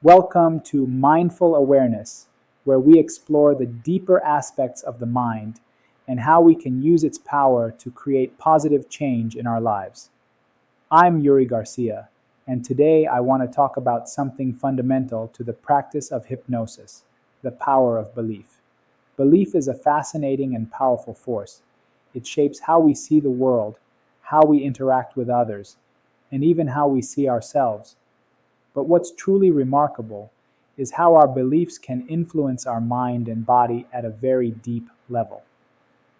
Welcome to Mindful Awareness, where we explore the deeper aspects of the mind and how we can use its power to create positive change in our lives. I'm Yuri Garcia, and today I want to talk about something fundamental to the practice of hypnosis: the power of belief. Belief is a fascinating and powerful force. It shapes how we see the world, how we interact with others, and even how we see ourselves. But what's truly remarkable is how our beliefs can influence our mind and body at a very deep level.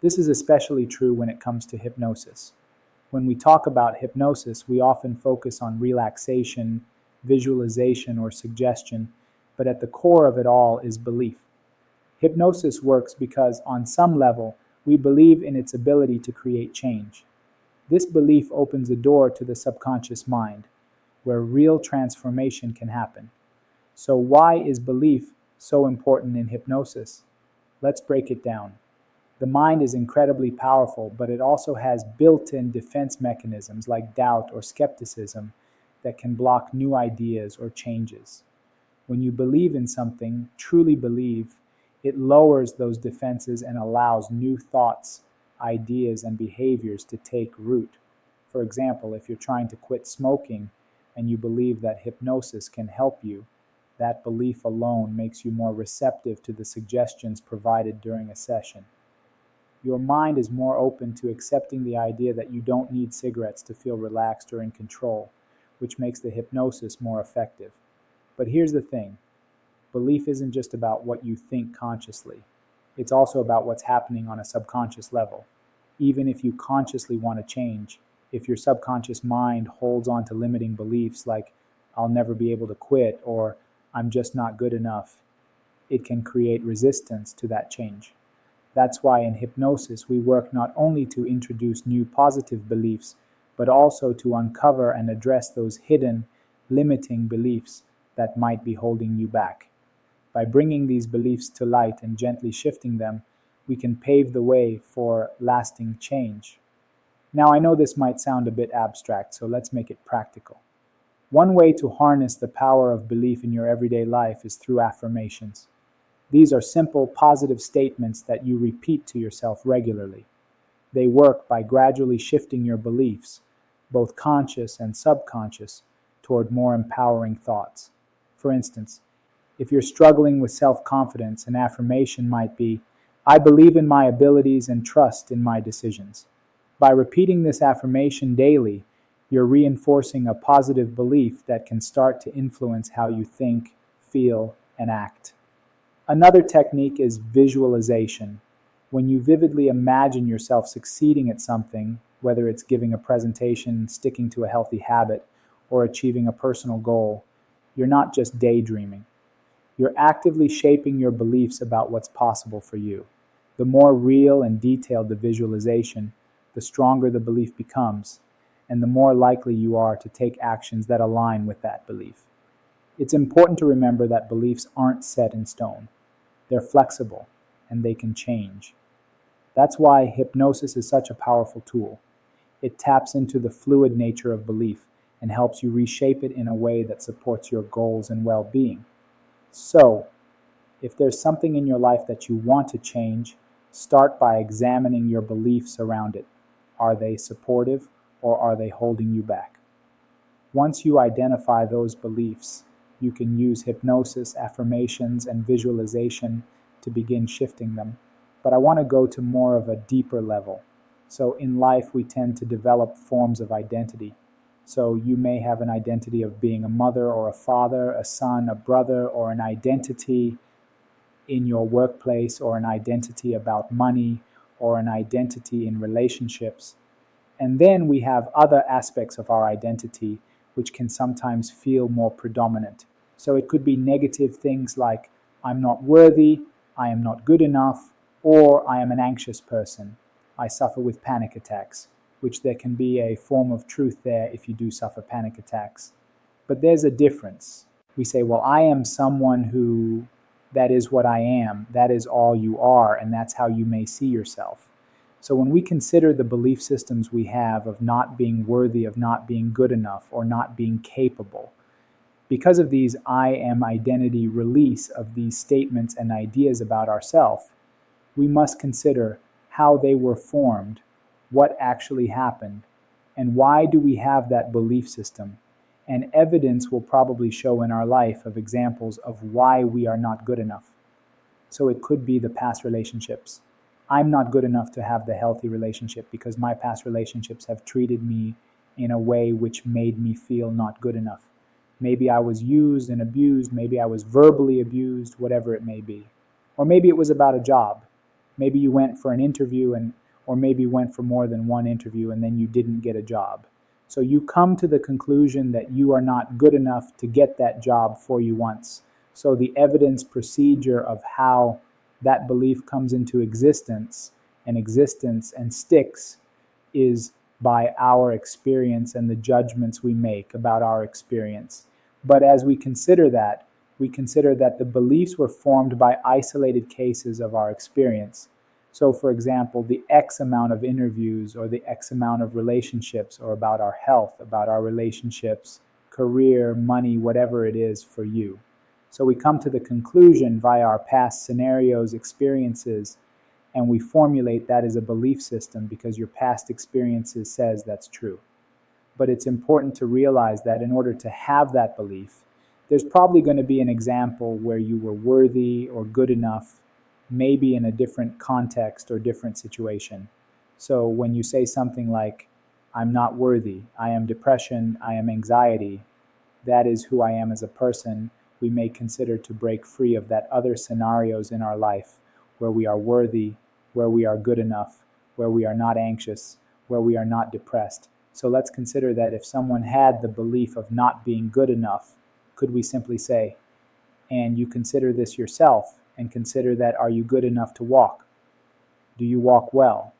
This is especially true when it comes to hypnosis. When we talk about hypnosis, we often focus on relaxation, visualization, or suggestion, but at the core of it all is belief. Hypnosis works because, on some level, we believe in its ability to create change. This belief opens a door to the subconscious mind, where real transformation can happen. So why is belief so important in hypnosis? Let's break it down. The mind is incredibly powerful, but it also has built-in defense mechanisms like doubt or skepticism that can block new ideas or changes. When you believe in something, truly believe, it lowers those defenses and allows new thoughts, ideas, and behaviors to take root. For example, if you're trying to quit smoking and you believe that hypnosis can help you, that belief alone makes you more receptive to the suggestions provided during a session. Your mind is more open to accepting the idea that you don't need cigarettes to feel relaxed or in control, which makes the hypnosis more effective. But here's the thing: belief isn't just about what you think consciously. It's also about what's happening on a subconscious level. Even if you consciously want to change, if your subconscious mind holds on to limiting beliefs like "I'll never be able to quit" or "I'm just not good enough," it can create resistance to that change. That's why in hypnosis we work not only to introduce new positive beliefs, but also to uncover and address those hidden, limiting beliefs that might be holding you back. By bringing these beliefs to light and gently shifting them, we can pave the way for lasting change. Now, I know this might sound a bit abstract, so let's make it practical. One way to harness the power of belief in your everyday life is through affirmations. These are simple, positive statements that you repeat to yourself regularly. They work by gradually shifting your beliefs, both conscious and subconscious, toward more empowering thoughts. For instance, if you're struggling with self-confidence, an affirmation might be, "I believe in my abilities and trust in my decisions." By repeating this affirmation daily, you're reinforcing a positive belief that can start to influence how you think, feel, and act. Another technique is visualization. When you vividly imagine yourself succeeding at something, whether it's giving a presentation, sticking to a healthy habit, or achieving a personal goal, you're not just daydreaming. You're actively shaping your beliefs about what's possible for you. The more real and detailed the visualization, the stronger the belief becomes, and the more likely you are to take actions that align with that belief. It's important to remember that beliefs aren't set in stone. They're flexible, and they can change. That's why hypnosis is such a powerful tool. It taps into the fluid nature of belief and helps you reshape it in a way that supports your goals and well-being. So, if there's something in your life that you want to change, start by examining your beliefs around it. Are they supportive or are they holding you back? Once you identify those beliefs, you can use hypnosis, affirmations, and visualization to begin shifting them. But I want to go to more of a deeper level. So in life, we tend to develop forms of identity. So you may have an identity of being a mother or a father, a son, a brother, or an identity in your workplace, or an identity about money, or an identity in relationships. And then we have other aspects of our identity which can sometimes feel more predominant. So it could be negative things like, "I'm not worthy," "I am not good enough," or "I am an anxious person," "I suffer with panic attacks," which there can be a form of truth there if you do suffer panic attacks. But there's a difference. We say, well, I am someone who, that is what I am, that is all you are, and that's how you may see yourself. So when we consider the belief systems we have of not being worthy, of not being good enough, or not being capable, Because of these I am identity release of these statements and ideas about ourselves, we must consider how they were formed, what actually happened, and why do we have that belief system. And evidence will probably show in our life of examples of why we are not good enough. So it could be the past relationships. I'm not good enough to have the healthy relationship because my past relationships have treated me in a way which made me feel not good enough. Maybe I was used and abused, maybe I was verbally abused, whatever it may be. Or maybe it was about a job. Maybe you went for an interview or maybe you went for more than one interview and then you didn't get a job. So you come to the conclusion that you are not good enough to get that job for you once. So the evidence procedure of how that belief comes into existence and sticks is by our experience and the judgments we make about our experience. But as we consider that the beliefs were formed by isolated cases of our experience. So for example, the X amount of interviews or the X amount of relationships or about our health, about our relationships, career, money, whatever it is for you. So we come to the conclusion via our past scenarios, experiences, and we formulate that as a belief system because your past experiences says that's true. But it's important to realize that in order to have that belief, there's probably going to be an example where you were worthy or good enough, maybe in a different context or different situation. So when you say something like, I'm not worthy, I am depression, I am anxiety, that is who I am as a person, we may consider to break free of that other scenarios in our life where we are worthy, where we are good enough, where we are not anxious, where we are not depressed. So let's consider that if someone had the belief of not being good enough, could we simply say, and you consider this yourself, and consider that, are you good enough to walk? Do you walk well?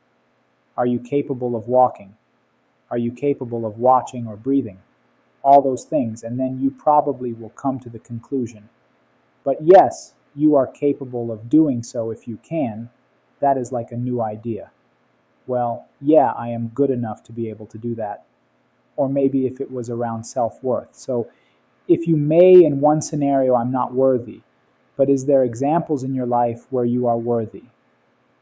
Are you capable of walking? Are you capable of watching or breathing? All those things, and then you probably will come to the conclusion. But yes, you are capable of doing so if you can. That is like a new idea. Well, yeah, I am good enough to be able to do that. Or maybe if it was around self-worth. So if you may, in one scenario, I'm not worthy, but is there examples in your life where you are worthy?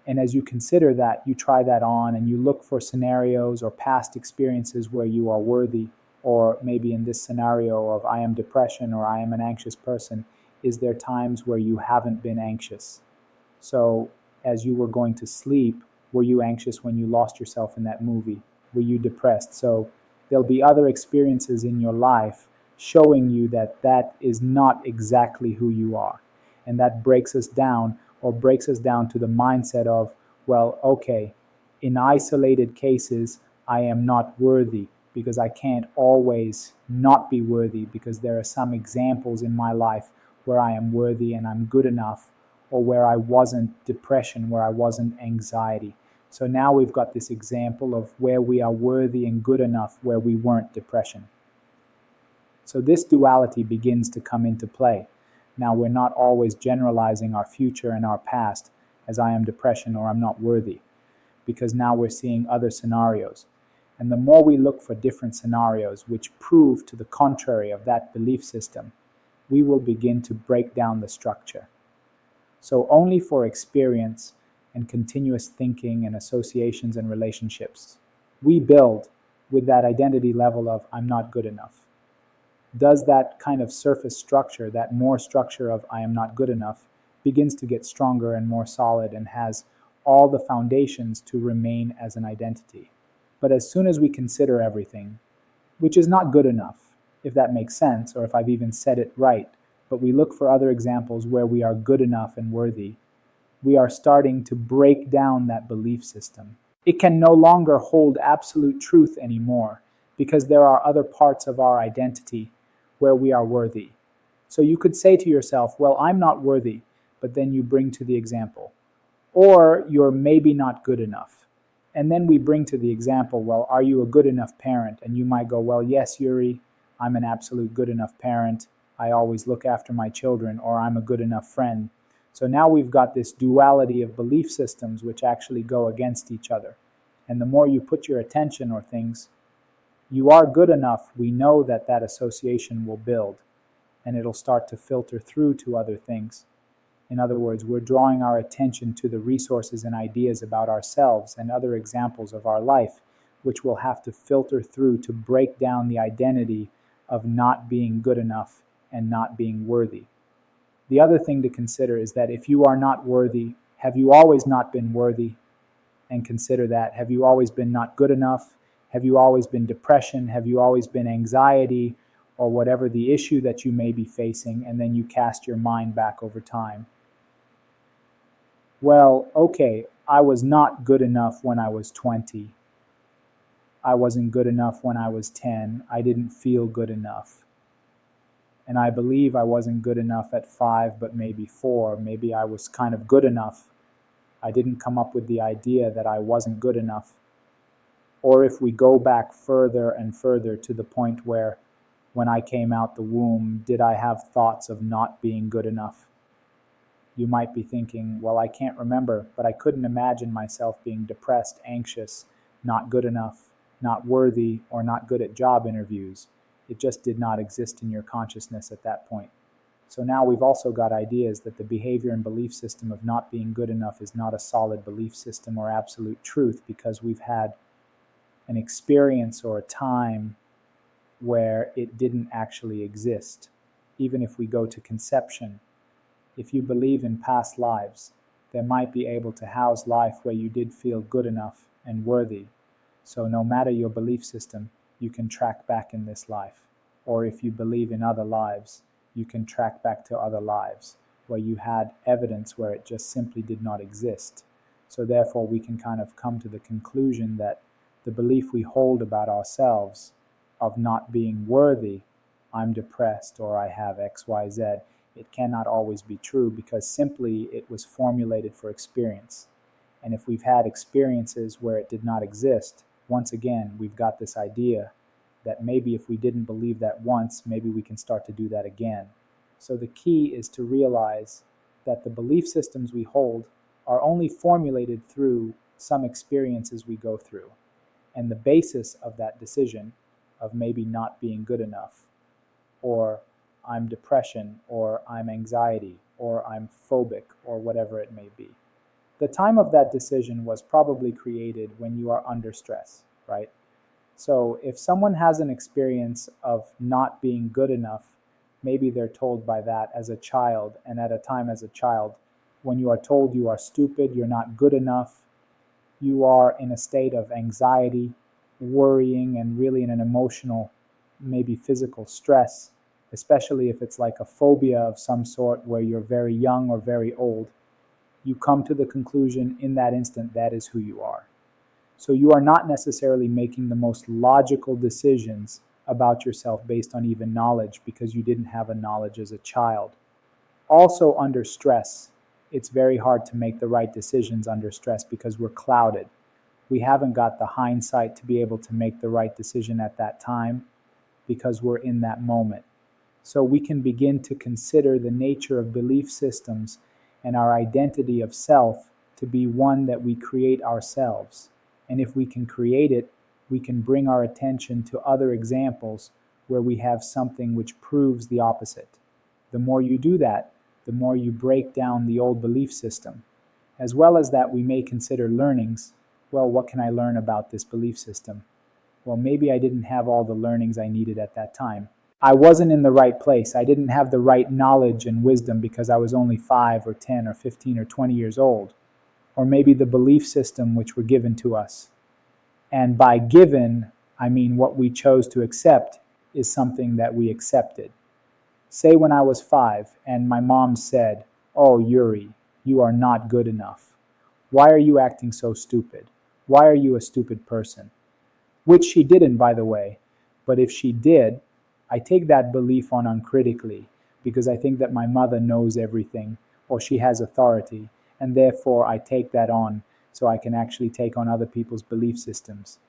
And as you consider that, you try that on and you look for scenarios or past experiences where you are worthy, or maybe in this scenario of I am depression or I am an anxious person, is there times where you haven't been anxious? So as you were going to sleep, were you anxious when you lost yourself in that movie? Were you depressed? So there'll be other experiences in your life showing you that that is not exactly who you are. And that breaks us down to the mindset of, well, okay, in isolated cases, I am not worthy because I can't always not be worthy because there are some examples in my life where I am worthy and I'm good enough, or where I wasn't depression, where I wasn't anxiety. So now we've got this example of where we are worthy and good enough where we weren't depression. So this duality begins to come into play. Now we're not always generalizing our future and our past as I am depression or I'm not worthy, because now we're seeing other scenarios. And the more we look for different scenarios which prove to the contrary of that belief system, we will begin to break down the structure. So only for experience and continuous thinking and associations and relationships, we build with that identity level of I'm not good enough. Does that kind of surface structure, that more structure of I am not good enough, begins to get stronger and more solid and has all the foundations to remain as an identity. But as soon as we consider everything, which is not good enough, if that makes sense, or if I've even said it right, but we look for other examples where we are good enough and worthy, we are starting to break down that belief system. It can no longer hold absolute truth anymore because there are other parts of our identity where we are worthy. So you could say to yourself, well, I'm not worthy, but then you bring to the example. Or you're maybe not good enough. And then we bring to the example, well, are you a good enough parent? And you might go, well, yes, Yuri, I'm an absolute good enough parent. I always look after my children, or I'm a good enough friend. So now we've got this duality of belief systems which actually go against each other. And the more you put your attention or things, you are good enough, we know that that association will build. and it'll start to filter through to other things. In other words, we're drawing our attention to the resources and ideas about ourselves and other examples of our life, which will have to filter through to break down the identity of not being good enough and not being worthy. The other thing to consider is that if you are not worthy, have you always not been worthy? And consider that. Have you always been not good enough? Have you always been depression? Have you always been anxiety or whatever the issue that you may be facing? And then you cast your mind back over time. Well, okay, I was not good enough when I was 20. I wasn't good enough when I was 10. I didn't feel good enough. And I believe I wasn't good enough at 5, but maybe 4. Maybe I was kind of good enough. I didn't come up with the idea that I wasn't good enough. Or if we go back further and further to the point where when I came out the womb, did I have thoughts of not being good enough? You might be thinking, well, I can't remember, but I couldn't imagine myself being depressed, anxious, not good enough, not worthy, or not good at job interviews. It just did not exist in your consciousness at that point. So now we've also got ideas that the behavior and belief system of not being good enough is not a solid belief system or absolute truth, because we've had an experience or a time where it didn't actually exist. Even if we go to conception, if you believe in past lives, they might be able to house life where you did feel good enough and worthy. So no matter your belief system, you can track back in this life. Or if you believe in other lives, you can track back to other lives where you had evidence where it just simply did not exist. So therefore we can kind of come to the conclusion that the belief we hold about ourselves of not being worthy, I'm depressed or I have XYZ, it cannot always be true, because simply it was formulated for experience. And if we've had experiences where it did not exist, once again, we've got this idea that maybe if we didn't believe that once, maybe we can start to do that again. So the key is to realize that the belief systems we hold are only formulated through some experiences we go through. And the basis of that decision of maybe not being good enough, or I'm depression, or I'm anxiety, or I'm phobic, or whatever it may be. The time of that decision was probably created when you are under stress, right? So if someone has an experience of not being good enough, maybe they're told by that as a child, and at a time as a child, when you are told you are stupid, you're not good enough, you are in a state of anxiety, worrying, and really in an emotional, maybe physical stress, especially if it's like a phobia of some sort where you're very young or very old, you come to the conclusion in that instant that is who you are. So you are not necessarily making the most logical decisions about yourself based on even knowledge, because you didn't have a knowledge as a child. Also under stress, it's very hard to make the right decisions under stress because we're clouded. We haven't got the hindsight to be able to make the right decision at that time because we're in that moment. So we can begin to consider the nature of belief systems and our identity of self to be one that we create ourselves. And if we can create it, we can bring our attention to other examples where we have something which proves the opposite. The more you do that, the more you break down the old belief system. As well as that, we may consider learnings. Well, what can I learn about this belief system? Well, maybe I didn't have all the learnings I needed at that time. I wasn't in the right place. I didn't have the right knowledge and wisdom because I was only 5 or 10 or 15 or 20 years old. Or maybe the belief system which were given to us. And by given, I mean what we chose to accept is something that we accepted. Say when I was 5 and my mom said, "Oh, Yuri, you are not good enough. Why are you acting so stupid? Why are you a stupid person?" Which she didn't, by the way. But if she did, I take that belief on uncritically because I think that my mother knows everything or she has authority, and therefore I take that on so I can actually take on other people's belief systems.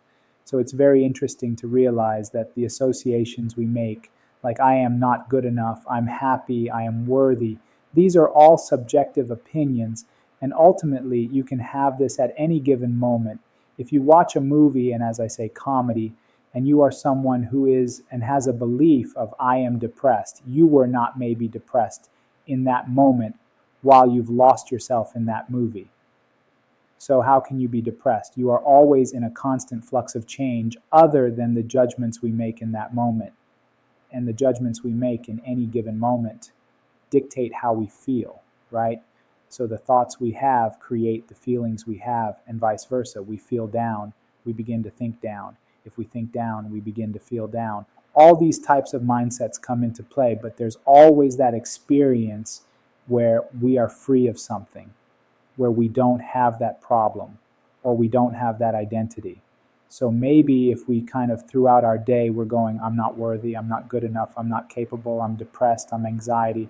So it's very interesting to realize that the associations we make, like I am not good enough, I'm happy, I am worthy, these are all subjective opinions, and ultimately you can have this at any given moment. If you watch a movie, and as I say, comedy, and you are someone who is and has a belief of I am depressed, you were not maybe depressed in that moment while you've lost yourself in that movie. So how can you be depressed? You are always in a constant flux of change other than the judgments we make in that moment. And the judgments we make in any given moment dictate how we feel, right? So the thoughts we have create the feelings we have, and vice versa. We feel down, we begin to think down. If we think down, we begin to feel down. All these types of mindsets come into play, but there's always that experience where we are free of something, where we don't have that problem, or we don't have that identity. So maybe if we kind of throughout our day, we're going, I'm not worthy, I'm not good enough, I'm not capable, I'm depressed, I'm anxiety.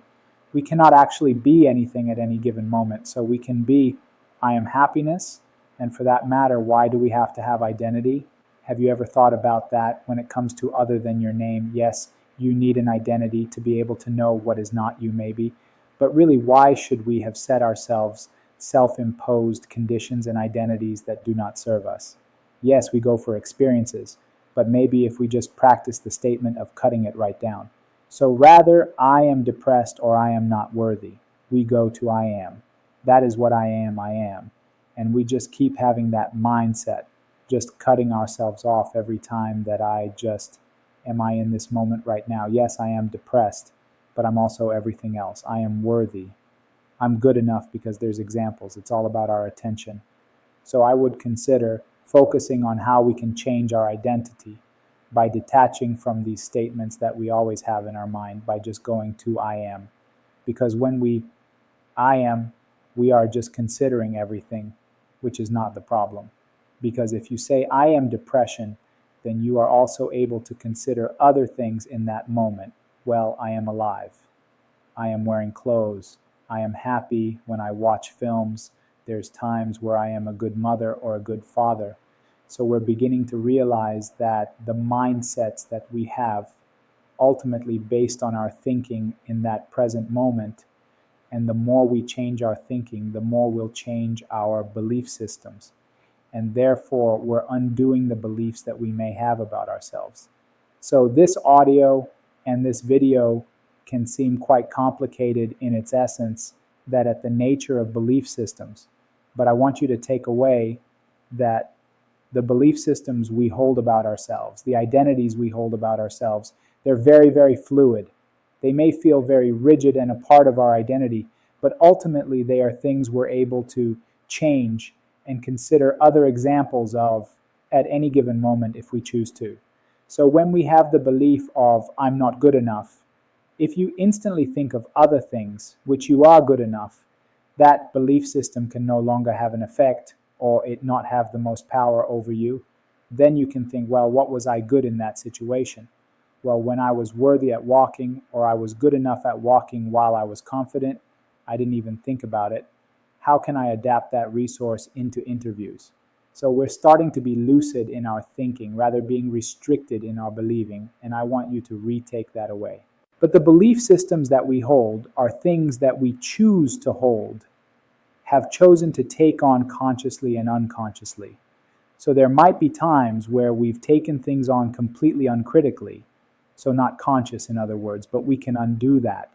We cannot actually be anything at any given moment. So we can be, I am happiness. And for that matter, why do we have to have identity? Have you ever thought about that when it comes to other than your name? Yes, you need an identity to be able to know what is not you maybe. But really, why should we have set ourselves self-imposed conditions and identities that do not serve us? Yes, we go for experiences, but maybe if we just practice the statement of cutting it right down. So rather, I am depressed or I am not worthy, we go to I am. That is what I am, I am. And we just keep having that mindset, just cutting ourselves off every time that am I in this moment right now? Yes, I am depressed, but I'm also everything else. I am worthy. I'm good enough because there's examples. It's all about our attention. So I would consider focusing on how we can change our identity by detaching from these statements that we always have in our mind, by just going to I am. Because when I am, we are just considering everything, which is not the problem. Because if you say I am depression, then you are also able to consider other things in that moment. Well, I am alive. I am wearing clothes. I am happy when I watch films. There's times where I am a good mother or a good father. So we're beginning to realize that the mindsets that we have ultimately based on our thinking in that present moment, and the more we change our thinking, the more we'll change our belief systems. And therefore, we're undoing the beliefs that we may have about ourselves. So this audio and this video can seem quite complicated in its essence, that at the nature of belief systems. But I want you to take away that the belief systems we hold about ourselves, the identities we hold about ourselves, they're very, very fluid. They may feel very rigid and a part of our identity, but ultimately they are things we're able to change and consider other examples of at any given moment if we choose to. So when we have the belief of I'm not good enough, if you instantly think of other things which you are good enough, that belief system can no longer have an effect, or it not have the most power over you. Then you can think, well, what was I good in that situation? Well, when I was worthy at walking, or I was good enough at walking while I was confident, I didn't even think about it. How can I adapt that resource into interviews? So we're starting to be lucid in our thinking, rather being restricted in our believing, and I want you to retake that away. But the belief systems that we hold are things that we choose to hold, have chosen to take on consciously and unconsciously. So there might be times where we've taken things on completely uncritically, so not conscious in other words, but we can undo that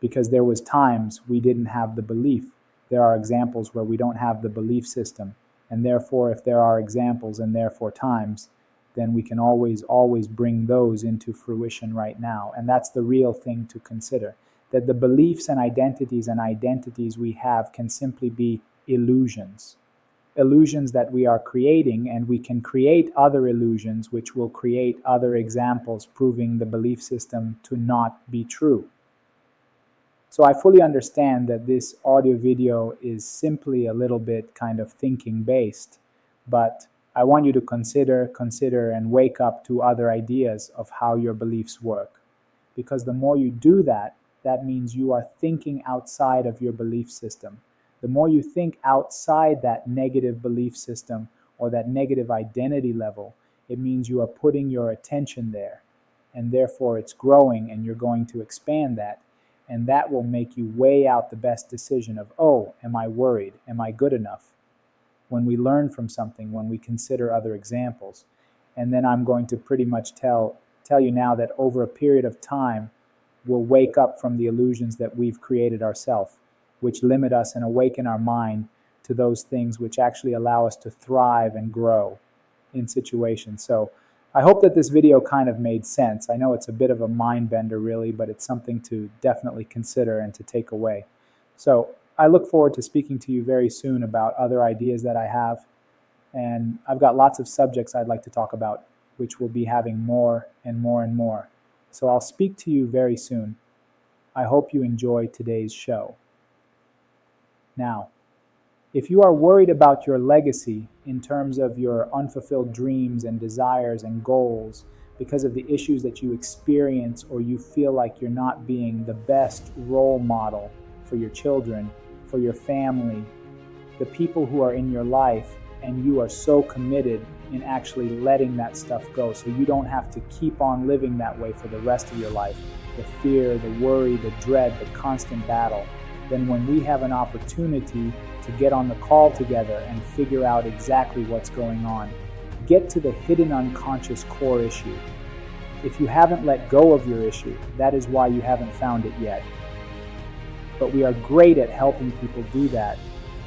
because there was times we didn't have the belief. There are examples where we don't have the belief system, and therefore if there are examples and therefore times, then we can always bring those into fruition right now. And that's the real thing to consider. That the beliefs and identities we have can simply be illusions. Illusions that we are creating, and we can create other illusions which will create other examples proving the belief system to not be true. So I fully understand that this audio video is simply a little bit kind of thinking based, but I want you to consider and wake up to other ideas of how your beliefs work. Because the more you do that, that means you are thinking outside of your belief system. The more you think outside that negative belief system or that negative identity level, it means you are putting your attention there. And therefore it's growing, and you're going to expand that. And that will make you weigh out the best decision of, oh, am I worried? Am I good enough? When we learn from something, when we consider other examples. And then I'm going to pretty much tell you now that over a period of time, we'll wake up from the illusions that we've created ourselves, which limit us and awaken our mind to those things which actually allow us to thrive and grow in situations. So I hope that this video kind of made sense. I know it's a bit of a mind bender really, but it's something to definitely consider and to take away. So I look forward to speaking to you very soon about other ideas that I have. And I've got lots of subjects I'd like to talk about, which we'll be having more and more and more. So I'll speak to you very soon. I hope you enjoy today's show. Now, if you are worried about your legacy in terms of your unfulfilled dreams and desires and goals because of the issues that you experience, or you feel like you're not being the best role model for your children, for your family, the people who are in your life, and you are so committed in actually letting that stuff go so you don't have to keep on living that way for the rest of your life, the fear, the worry, the dread, the constant battle, then when we have an opportunity to get on the call together and figure out exactly what's going on, get to the hidden unconscious core issue. If you haven't let go of your issue, that is why you haven't found it yet. But we are great at helping people do that,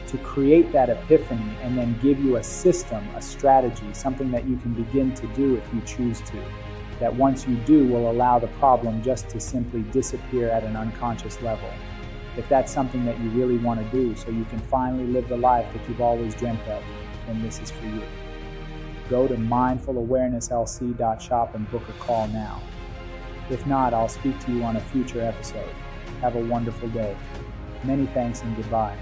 to create that epiphany and then give you a system, a strategy, something that you can begin to do if you choose to, that once you do will allow the problem just to simply disappear at an unconscious level. If that's something that you really want to do so you can finally live the life that you've always dreamt of, then this is for you. Go to mindfulawareness.lc.shop and book a call now. If not, I'll speak to you on a future episode. Have a wonderful day. Many thanks and goodbye.